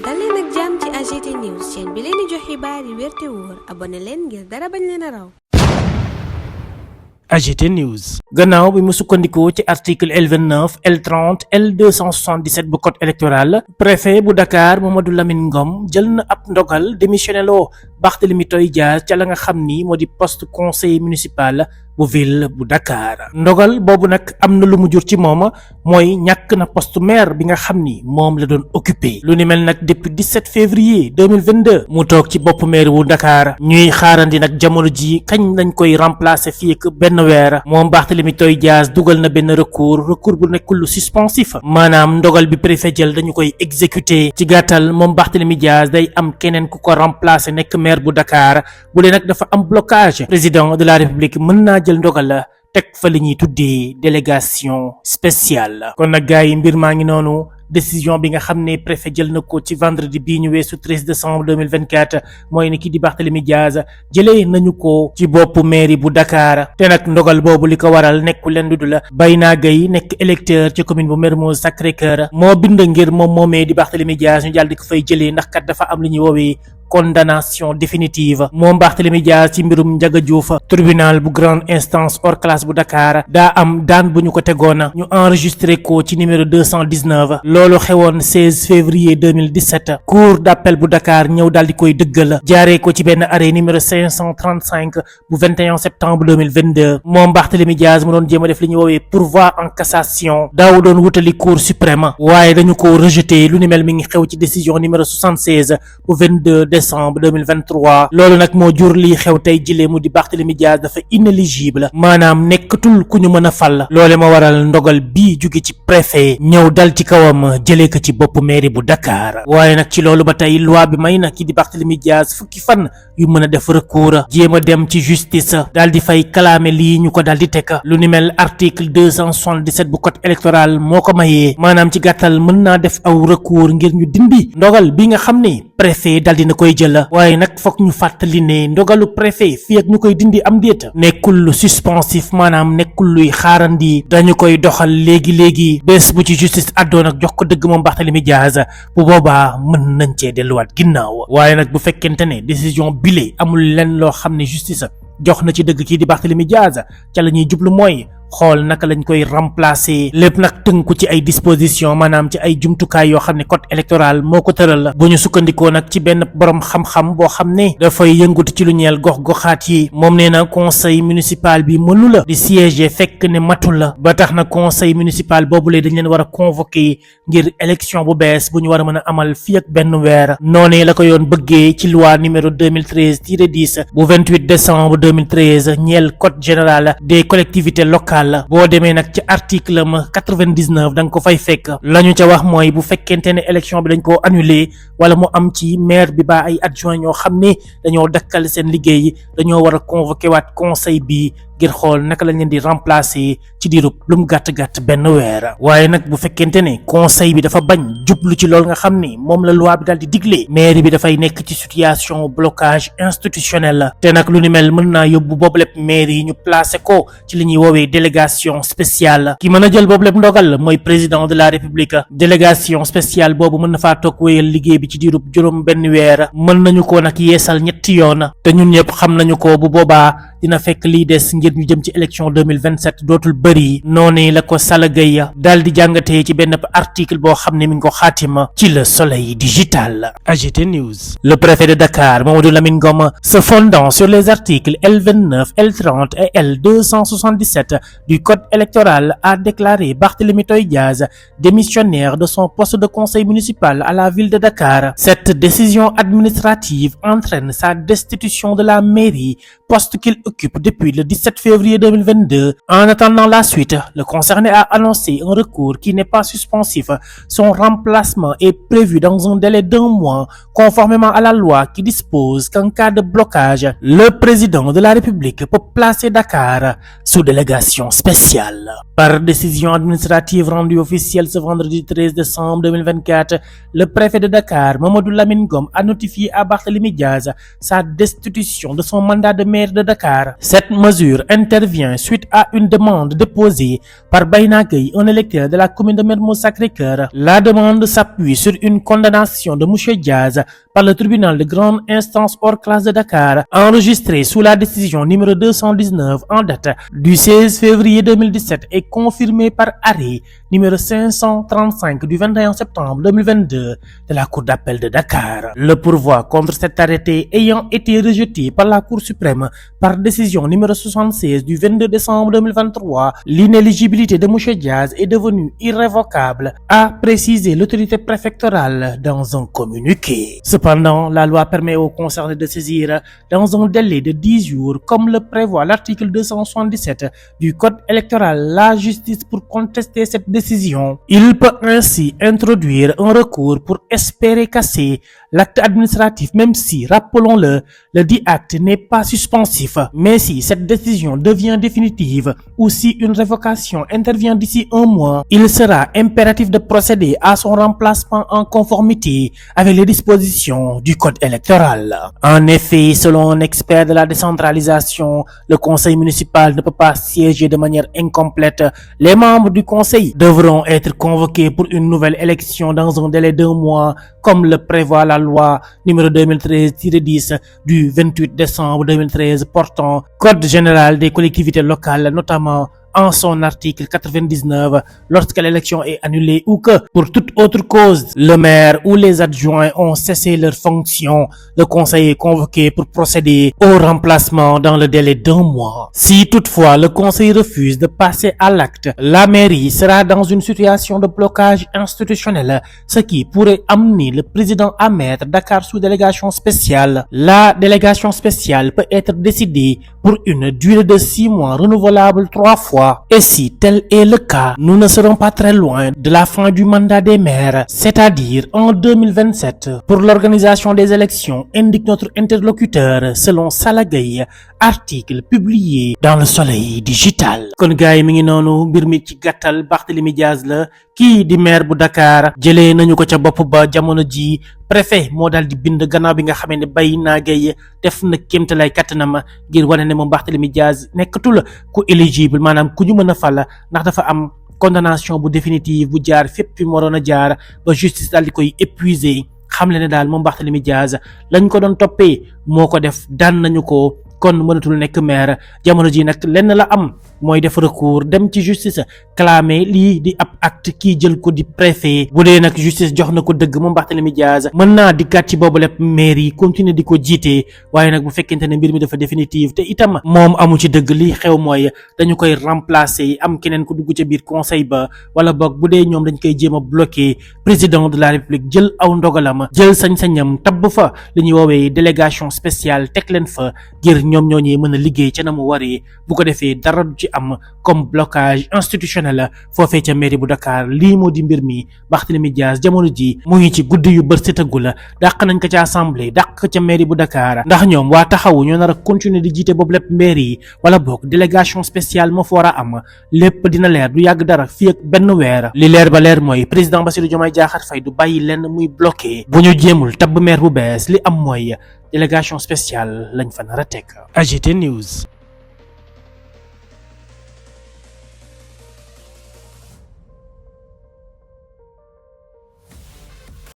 dal leen ak jàmm ci AGT News chaîne bi leen di jox xibaar yi wér te wóor abonné leen ngir dara bañ leen a raw. AGT News gannaaw bi mu sukkandikoo ci article L29 L30 L277 bu code électoral préfet bu Dakar Mamadou Lamine Ngom jël na ab ndogal démissionné loo Barthélémy Toye Dias ca la nga xam ni moo di poste conseiller municipal bu ville bu Dakar. Ndogal boobu nag am na lu mu jur ci moom mooy ñàkk na poste maire bi nga xam ni moom la doon occupé lu ni mel nag depuis 17 février 2022 mu toog ci bopp maire bu Dakar ñuy xaarandi nag jamono ji kañ lañ koy remplacer fii ak benn weer moom Barthélémy Toye Dias dugal na benn recours bu nekkul lu suspensif maanaam ndogal bi préfet jël dañu koy exécuter ci gàttal moom Barthélémy Dias day am keneen ku ko remplacer nekk maire bu Dakar bu lee nag dafa am blocage président de la République mën naa jël ndogal la teg fa li ñuy tuddee délégation spéciale kon nag gars yi mbir maa ngi noonu décision bi nga xam ne préfet jël na ko ci vendredi bii ñu weesu 13 décembre 2024 mooy ne kii di Barthélémy Dias jëlee nañu ko ci boppu mairie bu Dakar te nag ndogal boobu li ko waral nekku leen du la Bayna Gueye nekk électeur ci commune bu Mermoz Sacré-Cœur moo bind ngir moom moomee di Barthélémy Dias ñu jàll di ko fay jëlee ndax kat dafa am lu ñuy woowee condamnation définitive moom Barthélémy Dias ci mbirum Ndiaga Diouf tribunal bu grande instance hors classe bu Dakar daa am daan bu ñu ko tegoon ñu enregistré ko ci numéro 219 loolu xewoon 16 février 2017 cour d'appel bu Dakar ñëw daal di koy dëggal jaaree ko ci benn arrêt numéro 535 bu 21 septembre 2022 moom Barthélémy Dias mu doon jéem a def li ñu woowee pourvoi en cassation daaw doon wutali cour suprême waaye dañu ko rejeté lu ni mel mi ngi xew ci décision numéro 76 bu 22 décembre 2023 loolu nag moo jur lii xew tey jilee mu di Barthélémy Dias dafa inéligible maanaam nekkatul ku ñu mën a fal loole moo waral ndogal bii jóge ci préfet ñëw dal ci kawam jëlee ko ci bopp mairie bu Dakar waaye nag ci loolu ba tey loi bi may na ki di Barthélémy Dias fukki fan yu mën a def recours jéem a dem ci justice daal di fay kalaame lii ñu ko daal di teg lu ni mel article 277 bu code électoral moo ko mayee maanaam ci gàttal mën naa def aw recours ngir ñu dindi ndogal bi nga xam ne préfet daal dina koy jël waaye nag foog ñu fàttali ne ndogalu préfet fii ak ñu koy dindi am déet nekkul lu suspensif maanaam nekkul luy xaarandi dañu koy doxal léegi bés bu ci justice àddoon ak jox ko dëgg moom Barthélémy Dias bu boobaa mën nañ cee delluwaat ginnaaw waaye nag bu fekkente ne décision bile amul lenn loo xam ne justice jox na ci dëgg kii di Barthélémy Dias ca la ñuy jublu mooy xool naka lañ koy remplacer lépp nag tënku ci ay dispositions maanaam ci ay jumtukaay yoo xam ne code électoral moo ko tëral bu ñu sukkandikoo nag ci benn borom xam-xam boo xam ne dafay yëngutu ci lu ñeel gox-goxaat yi moom nee na conseil municipal bi mënu la di siéger fekk ne matul la ba tax na conseil municipal boobulee dañ leen war a convoquer ngir élection bu bees bu ñu war a mën a amal fii ak benn weer noonee la ko yoon bëggee ci loi numéro 2013-10 bu 28 décembre 2013 ñeel code général des collectivités locales boo demee nag ci article 99 da nga ko fay fekk la ñu ca wax mooy bu fekkente ne élection bi dañ koo annulé wala mu am ci maire bi ba ay adjoint ñoo xam ne dañoo dakkal seen liggéey dañoo war a convoqué waat conseil bi ngir xool naka lañ leen di remplacer ci diirub lu mu gàtt-gàtt benn weer waaye nag bu fekkente ne conseil bi dafa bañ jublu ci loolu nga xam ni moom la loi bi daal di digle maire bi dafay nekk ci situation blocage institutionnel la te nag lu ni mel mën naa yóbbu boobu lépp maire yi ñu placé ko ci li ñuy woowee délégation spéciale ki mën a jël boobu lépp ndogal mooy président de la république délégation spéciale boobu mën na faa toog wéyal liggéey bi ci diirub juróom benn weer mën nañu ko nag yeesal ñetti yoon te ñun ñëpp xam nañu ko bu boobaa dina fekk lii des ngir ñu jëm ci élection 2027 dootul bëri noonu la ko Sala Gueye daal di jàngatee ci benn article boo xam ne mi ngi ko xaatima ci Le Soleil digital. AGT News. Le préfet de Dakar Mamadou Lamine Ngom se fondant sur les articles L29, L30 et L277 du code électoral a déclaré Barthélémy Toye Dias démissionnaire de son poste de conseil municipal à la ville de Dakar. Cette décision administrative entraîne sa destitution de la mairie, poste qu'il occupe depuis le 17 février 2022. En attendant la suite, le concerné a annoncé un recours qui n'est pas suspensif. Son remplacement est prévu dans un délai d'1 mois, conformément à la loi qui dispose qu'en cas de blocage, le président de la République peut placer Dakar sous délégation spéciale. Par décision administrative rendue officielle ce vendredi 13 décembre 2024, le préfet de Dakar, Mamadou Lamine Ngom, a notifié à Barthélémy Dias sa destitution de son mandat de maire maire de Dakar. Cette mesure intervient suite à une demande déposée par Bayna Gueye, un électeur de la commune de Mermoz Sacré-Cœur. La demande s'appuie sur une condamnation de M. Diaz par le tribunal de grande instance hors classe de Dakar, enregistrée sous la décision numéro 219 en date du 16 février 2017 et confirmée par arrêt numéro 535 du 21 septembre 2022 de la Cour d'appel de Dakar. Le pourvoi contre cet arrêté ayant été rejeté par la Cour suprême par décision numéro 76 du 22 décembre 2023, l'inéligibilité de M. Diaz est devenue irrévocable, a précisé l'autorité préfectorale dans un communiqué. Cependant, la loi permet aux concernés de saisir dans un délai de 10 jours, comme le prévoit l'article 277 du Code électoral, la justice pour contester cette décision. Il peut ainsi introduire un recours pour espérer casser l'acte administratif, même si, rappelons-le, le dit acte n'est pas suspensif. Mais si cette décision devient définitive ou si une révocation intervient d'ici un mois, il sera impératif de procéder à son remplacement en conformité avec les dispositions du code électoral. En effet, selon un expert de la décentralisation, le conseil municipal ne peut pas siéger de manière incomplète. Les membres du conseil devront être convoqués pour une nouvelle élection dans un délai d'1 mois, comme le prévoit la loi numéro 2013-10 du 28 décembre 2013 portant Code général des collectivités locales, notamment en son article 99, lorsque l'élection est annulée ou que, pour toute autre cause, le maire ou les adjoints ont cessé leur fonction, le conseil est convoqué pour procéder au remplacement dans le délai d'1 mois. Si toutefois le conseil refuse de passer à l'acte, la mairie sera dans une situation de blocage institutionnel, ce qui pourrait amener le président à mettre Dakar sous délégation spéciale. La délégation spéciale peut être décidée pour une durée de 6 mois renouvelable 3 fois. Et si tel est le cas, nous ne serons pas très loin de la fin du mandat des maires, c'est-à-dire en 2027. Pour l'organisation des élections, indique notre interlocuteur selon Sala Gueye, article publié dans le Soleil digital. Kon gaay mi ngi noonu, mbir mi ci gàttal Barthélémy Diaz la, kii di maire bu Dakar, jëlee nañu ko ca bopp ba jamono ji. Préfet moo daal di bind gannaaw bi nga xamee ne Bayna Gueye def na kéemtalaay kattanam ngir wane ne moom Barthélémy Diaz nekkatul ku éligible, maanaam ku ñu mën a fal ndax dafa am condamnation bu définitive bu jaar fépp fi mu waroon a jaar ba justice daal di koy épuiser. xam le ne daal moom Barthélémy Diaz lañ ko doon toppee moo ko def, daan nañu ko, kon mënatul nekk maire. Jamono ji nag lenn la am mooy def recours dem ci justice clamer lii di ab acte kii jël ko di préfet. Bu dee nag justice jox na ko dëgg moom Barthélémy Diaz mën naa dikkaat ci boobu lépp maire yi continuer di ko jiite, waaye nag bu fekkente ne mbir mi dafa définitive te itam moom amu ci dëgg, li xew mooy dañu koy remplacer, am keneen ku dugg ca biir conseil ba, wala boog bu dee ñoom dañ koy jéem a bloquer, président de la république jël aw ndogalam, jël sañ-sañam tabb fa li ñuy woowee délégation spéciale teg leen fa ngir ñoom ñooñee mën a liggéey ca na mu waree. Bu ko defee dara du ci am comme blocage institutionnel foofee ca mairie bu Dakar. lii moo di mbir mi. Barthélémy Diaz jamono ji mu ngi ci guddi yu bër setagula, dàq nañ ko ca assemblée, dàq ca mairie bu Dakar, ndax ñoom waa taxawu ñoo nar a continuer di jiite boobu lépp mairie yi, wala boog délégation spéciale moo fa war a am. Lépp dina leer du yàgg dara fii ak benn weer. Li leer ba leer mooy président Bassirou Diomaye Diakhar Faye du bàyyi lenn muy bloqué. Bu ñu jéemul tabb maire bu bees, li am mooy délégation spéciale lañ fa nar a teg. AGT News.